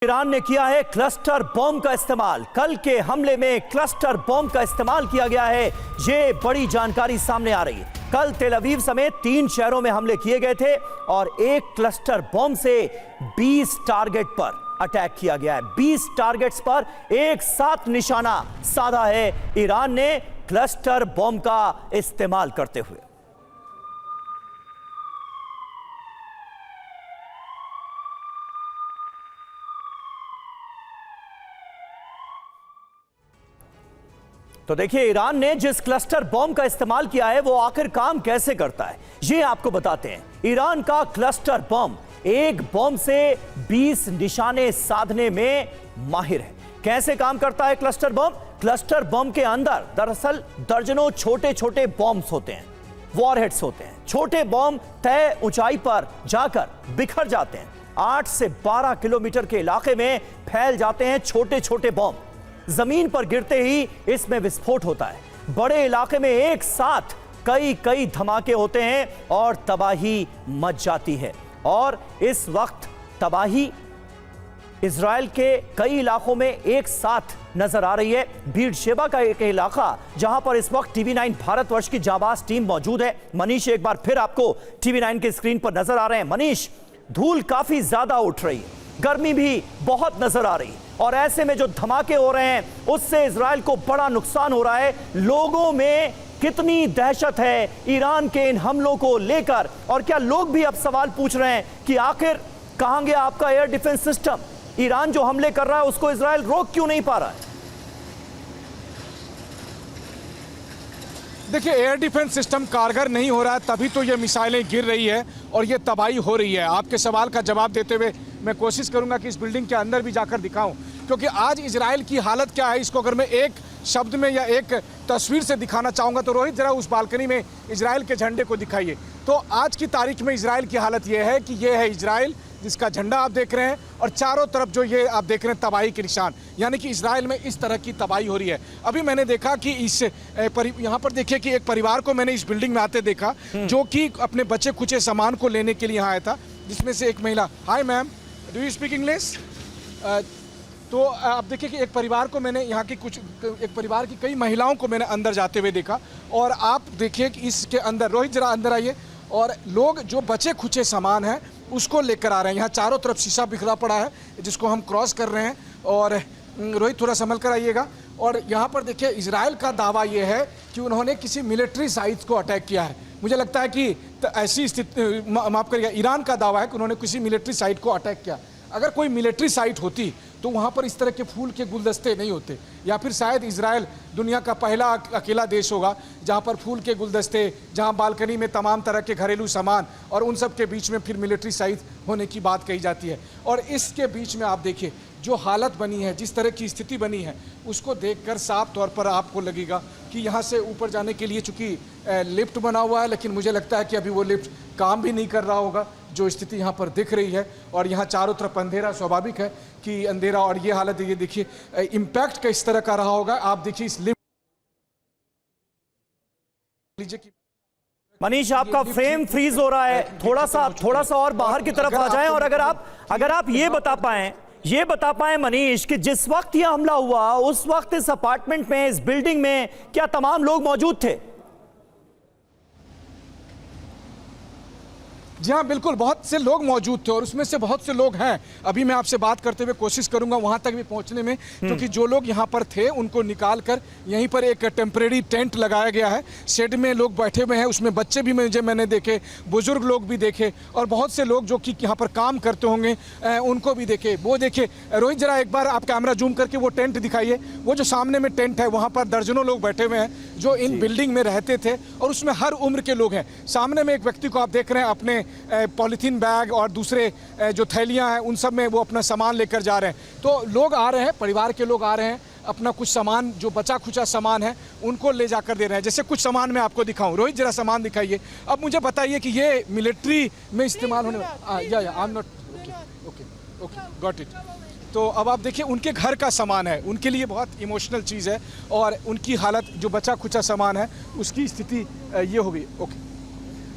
Iran ने किया है क्लस्टर बॉम्ब का इस्तेमाल। कल के हमले में क्लस्टर बॉम्ब का इस्तेमाल किया गया है, ये बड़ी जानकारी सामने आ रही है। कल तेल अवीव समेत 3 शहरों में हमले किए गए थे और एक क्लस्टर बॉम्ब से 20 टारगेट पर अटैक किया गया है। 20 टारगेट्स पर एक साथ निशाना साधा है ईरान ने क्लस्टर बॉम्ब का इस्तेमाल करते हुए। तो देखिए, ईरान ने जिस क्लस्टर बॉम्ब का इस्तेमाल किया है वो आखिर काम कैसे करता है, ये आपको बताते हैं। ईरान का क्लस्टर बॉम्ब एक बॉम्ब से 20 निशाने साधने में माहिर है। कैसे काम करता है क्लस्टर बॉम्ब? क्लस्टर बॉम्ब के अंदर दरअसल दर्जनों छोटे छोटे बॉम्ब्स होते हैं, वॉरहेड्स होते हैं। छोटे बॉम्ब तय ऊंचाई पर जाकर बिखर जाते हैं। 8 से 12 किलोमीटर के इलाके में फैल जाते हैं छोटे छोटे बॉम्ब। जमीन पर गिरते ही इसमें विस्फोट होता है। बड़े इलाके में एक साथ कई धमाके होते हैं और तबाही मच जाती है। और इस वक्त तबाही इजराइल के कई इलाकों में एक साथ नजर आ रही है। बीरशेबा का एक इलाका जहां पर इस वक्त TV9 भारतवर्ष की जाबाज टीम मौजूद है। मनीष, एक बार फिर आपको TV9 के स्क्रीन पर नजर आ रहे हैं। मनीष, धूल काफी ज्यादा उठ रही है, गर्मी भी बहुत नजर आ रही, और ऐसे में जो धमाके हो रहे हैं उससे इजराइल को बड़ा नुकसान हो रहा है। लोगों में कितनी दहशत है ईरान के इन हमलों को लेकर, और क्या लोग भी अब सवाल पूछ रहे हैं कि आखिर कहां गया आपका एयर डिफेंस सिस्टम? ईरान जो हमले कर रहा है उसको इजराइल रोक क्यों नहीं पा रहा है? देखिए, एयर डिफेंस सिस्टम कारगर नहीं हो रहा है, तभी तो ये मिसाइलें गिर रही है और ये तबाही हो रही है। आपके सवाल का जवाब देते हुए मैं कोशिश करूंगा कि इस बिल्डिंग के अंदर भी जाकर दिखाऊं, क्योंकि आज इजराइल की हालत क्या है इसको अगर मैं एक शब्द में या एक तस्वीर से दिखाना चाहूँगा तो रोहित, जरा उस बालकनी में इजराइल के झंडे को दिखाइए। तो आज की तारीख में इजराइल की हालत ये है कि ये है इजराइल जिसका झंडा आप देख रहे हैं, और चारों तरफ जो ये आप देख रहे हैं तबाही के निशान, यानी कि इजराइल में इस तरह की तबाही हो रही है। अभी मैंने देखा कि इस यहाँ पर देखिए कि एक परिवार को मैंने इस बिल्डिंग में आते देखा जो कि अपने बचे कुचे सामान को लेने के लिए यहाँ आया था, जिसमें से एक महिला, hi ma'am, do you speak English? तो आप देखिए कि एक परिवार को मैंने यहाँ की एक परिवार की कई महिलाओं को मैंने अंदर जाते हुए देखा, और आप देखिए कि इसके अंदर, रोहित जरा अंदर आइए, और लोग जो बचे खुचे सामान हैं उसको लेकर आ रहे हैं। यहाँ चारों तरफ शीशा बिखरा पड़ा है जिसको हम क्रॉस कर रहे हैं, और रोहित थोड़ा संभल कर आइएगा। और यहाँ पर देखिए इजराइल का दावा ये है कि उन्होंने किसी मिलिट्री साइट को अटैक किया है। मुझे लगता है कि ऐसी स्थिति, माफ करिएगा, ईरान का दावा है कि उन्होंने किसी मिलिट्री साइट को अटैक किया। अगर कोई मिलिट्री साइट होती तो वहाँ पर इस तरह के फूल के गुलदस्ते नहीं होते, या फिर शायद इजराइल दुनिया का पहला अकेला देश होगा जहाँ पर फूल के गुलदस्ते, जहाँ बालकनी में तमाम तरह के घरेलू सामान और उन सब के बीच में फिर मिलिट्री साइट होने की बात कही जाती है। और इसके बीच में आप देखिए जो हालत बनी है, जिस तरह की स्थिति बनी है, उसको देखकर साफ तौर पर आपको लगेगा कि यहाँ से ऊपर जाने के लिए चूँकि लिफ्ट बना हुआ है, लेकिन मुझे लगता है कि अभी वो लिफ्ट काम भी नहीं कर रहा होगा, जो स्थिति यहाँ पर दिख रही है। और यहाँ चारों तरफ अंधेरा, स्वाभाविक है कि अंधेरा, और ये हालत, ये देखिए इम्पैक्ट किस तरह का रहा होगा। आप देखिए इस लिफ्ट लीजिए। मनीष, आपका फ्रेम फ्रीज हो रहा है, थोड़ा सा और बाहर की तरफ आ जाएं, और अगर आप ये बता पाएं मनीष कि जिस वक्त यह हमला हुआ उस वक्त इस अपार्टमेंट में, इस बिल्डिंग में क्या तमाम लोग मौजूद थे? जी हाँ, बिल्कुल, बहुत से लोग मौजूद थे, और उसमें से बहुत से लोग हैं। अभी मैं आपसे बात करते हुए कोशिश करूंगा वहां तक भी पहुंचने में, क्योंकि जो लोग यहां पर थे उनको निकाल कर यहीं पर एक टेम्परेरी टेंट लगाया गया है। शेड में लोग बैठे हुए हैं, उसमें बच्चे भी मैंने देखे, बुजुर्ग लोग भी देखे, और बहुत से लोग जो कि यहाँ पर काम करते होंगे उनको भी देखे। वो देखिए रोहित, जरा एक बार आप कैमरा जूम करके वो टेंट दिखाइए। वो जो सामने में टेंट है वहाँ पर दर्जनों लोग बैठे हुए हैं जो इन बिल्डिंग में रहते थे, और उसमें हर उम्र के लोग हैं। सामने में एक व्यक्ति को आप देख रहे हैं अपने पॉलीथीन बैग और दूसरे जो थैलियां हैं उन सब में वो अपना सामान लेकर जा रहे हैं। तो लोग आ रहे हैं, परिवार के लोग आ रहे हैं, अपना कुछ सामान जो बचा खुचा सामान है उनको ले जाकर दे रहे हैं। जैसे कुछ सामान मैं आपको दिखाऊं, रोहित जरा सामान दिखाइए। अब मुझे बताइए कि ये मिलिट्री में इस्तेमाल होने ओके गॉट इट। तो अब आप देखिए उनके घर का सामान है, उनके लिए बहुत इमोशनल चीज़ है, और उनकी हालत जो बचा खुचा सामान है उसकी स्थिति ये हो गई। ओके,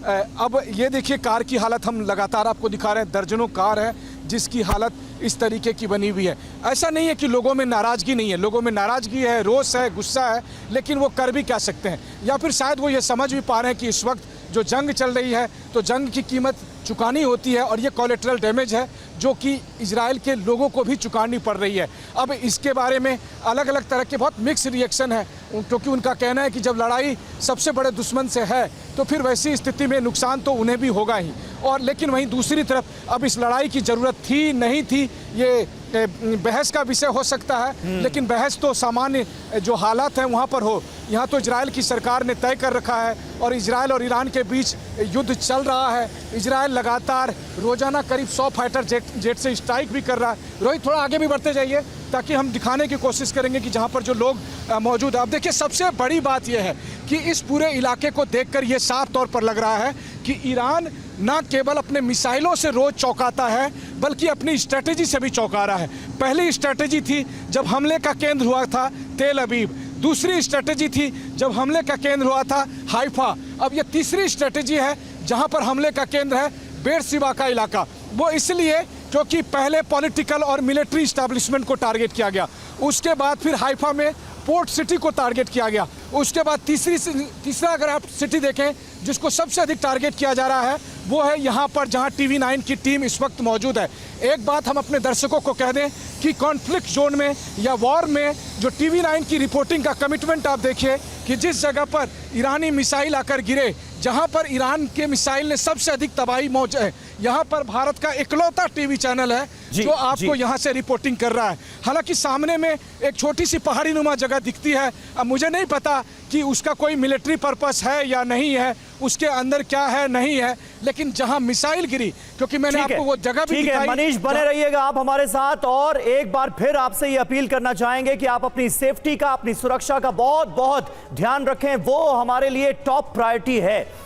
अब ये देखिए कार की हालत हम लगातार आपको दिखा रहे हैं। दर्जनों कार है जिसकी हालत इस तरीके की बनी हुई है। ऐसा नहीं है कि लोगों में नाराज़गी नहीं है, लोगों में नाराज़गी है, रोष है, गुस्सा है, लेकिन वो कर भी क्या सकते हैं, या फिर शायद वो ये समझ भी पा रहे हैं कि इस वक्त जो जंग चल रही है तो जंग की कीमत चुकानी होती है और ये कोलेटरल डैमेज है जो कि इजराइल के लोगों को भी चुकानी पड़ रही है। अब इसके बारे में अलग अलग तरह के बहुत मिक्स रिएक्शन है, क्योंकि उनका कहना है कि जब लड़ाई सबसे बड़े दुश्मन से है तो फिर वैसी स्थिति में नुकसान तो उन्हें भी होगा ही, और लेकिन वहीं दूसरी तरफ अब इस लड़ाई की ज़रूरत थी नहीं थी ये बहस का विषय हो सकता है, लेकिन बहस तो सामान्य जो हालात हैं वहाँ पर हो। यहाँ तो इजराइल की सरकार ने तय कर रखा है और इजराइल और ईरान के बीच युद्ध चल रहा है। इजराइल लगातार रोजाना करीब 100 फाइटर जेट से स्ट्राइक भी कर रहा है। रोहित, थोड़ा आगे भी बढ़ते जाइए ताकि हम दिखाने की कोशिश करेंगे कि जहाँ पर जो लोग मौजूद हैं। अब देखिए, सबसे बड़ी बात यह है कि इस पूरे इलाके को देखकर ये साफ तौर पर लग रहा है कि ईरान न केवल अपने मिसाइलों से रोज चौंकाता है बल्कि अपनी स्ट्रेटेजी से भी चौंका रहा है। पहली स्ट्रेटेजी थी जब हमले का केंद्र हुआ था तेल अवीव, दूसरी स्ट्रेटेजी थी जब हमले का केंद्र हुआ था हाइफा, अब ये तीसरी स्ट्रेटेजी है जहां पर हमले का केंद्र है बेरशिबा का इलाका। वो इसलिए क्योंकि पहले पॉलिटिकल और मिलिट्री इस्टेब्लिशमेंट को टारगेट किया गया, उसके बाद फिर हाइफा में पोर्ट सिटी को टारगेट किया गया, उसके बाद तीसरा अगर आप सिटी देखें जिसको सबसे अधिक टारगेट किया जा रहा है वो है यहाँ पर जहाँ TV9 की टीम इस वक्त मौजूद है। एक बात हम अपने दर्शकों को कह दें कि कॉन्फ्लिक्ट जोन में या वॉर में जो TV9 की रिपोर्टिंग का कमिटमेंट आप देखिए कि जिस जगह पर ईरानी मिसाइल आकर गिरे, जहां पर ईरान के मिसाइल ने सबसे अधिक तबाही मौज है, यहाँ पर भारत का इकलौता टीवी चैनल है जो आपको यहाँ से रिपोर्टिंग कर रहा है। हालांकि सामने में एक छोटी सी पहाड़ी नुमा जगह दिखती है, अब मुझे नहीं पता कि उसका कोई मिलिट्री पर्पस है या नहीं है, उसके अंदर क्या है नहीं है, लेकिन जहां मिसाइल गिरी, क्योंकि मैंने आपको वो जगह भी दिखाई। मनीष, बने रहिएगा आप हमारे साथ, और एक बार फिर आपसे ये अपील करना चाहेंगे कि आप अपनी सेफ्टी का, अपनी सुरक्षा का बहुत बहुत ध्यान रखें, वो हमारे लिए टॉप प्रायोरिटी है।